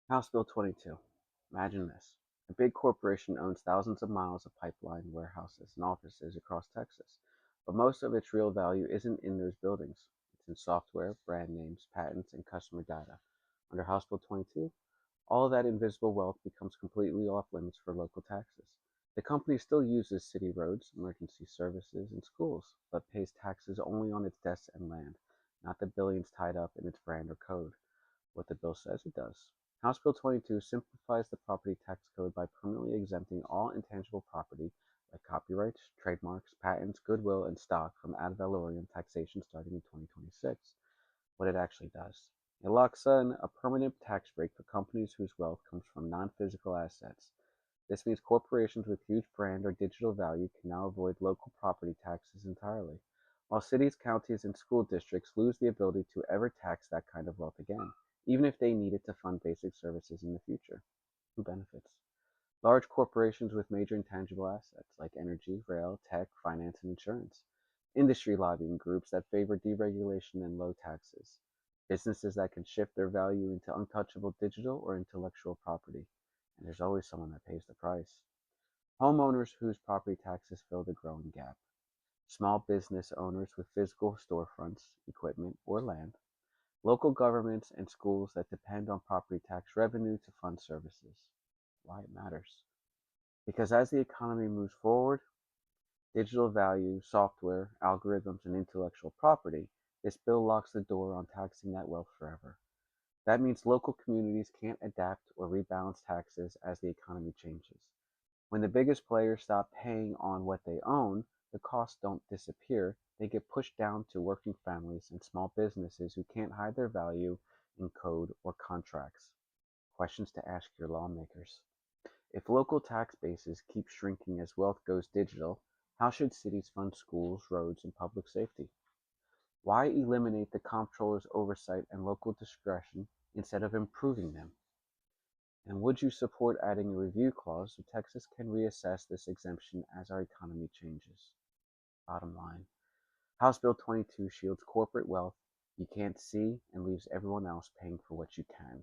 House Bill 22. Imagine this. A big corporation owns thousands of miles of pipeline, warehouses, and offices across Texas. But most of its real value isn't in those buildings. It's in software, brand names, patents, and customer data. Under House Bill 22, all of that invisible wealth becomes completely off limits for local taxes. The company still uses city roads, emergency services, and schools, but pays taxes only on its desks and land, not the billions tied up in its brand or code. What the bill says it does. House Bill 22 simplifies the property tax code by permanently exempting all intangible property like copyrights, trademarks, patents, goodwill, and stock from ad valorem taxation starting in 2026. What it actually does. It locks in a permanent tax break for companies whose wealth comes from non physical assets. This means corporations with huge brand or digital value can now avoid local property taxes entirely, while cities, counties, and school districts lose the ability to ever tax that kind of wealth again, even if they need it to fund basic services in the future. Who benefits? Large corporations with major intangible assets like energy, rail, tech, finance, and insurance. Industry lobbying groups that favor deregulation and low taxes. Businesses that can shift their value into untouchable digital or intellectual property. And there's always someone that pays the price. Homeowners whose property taxes fill the growing gap. Small business owners with physical storefronts, equipment, or land. Local governments and schools that depend on property tax revenue to fund services. Why it matters. Because as the economy moves forward, digital value, software, algorithms, and intellectual property, this bill locks the door on taxing that wealth forever. That means local communities can't adapt or rebalance taxes as the economy changes. When the biggest players stop paying on what they own, the costs don't disappear, they get pushed down to working families and small businesses who can't hide their value in code or contracts. Questions to ask your lawmakers. If local tax bases keep shrinking as wealth goes digital, how should cities fund schools, roads, and public safety? Why eliminate the comptroller's oversight and local discretion instead of improving them? And would you support adding a review clause so Texas can reassess this exemption as our economy changes? Bottom line, House Bill 22 shields corporate wealth you can't see and leaves everyone else paying for what you can.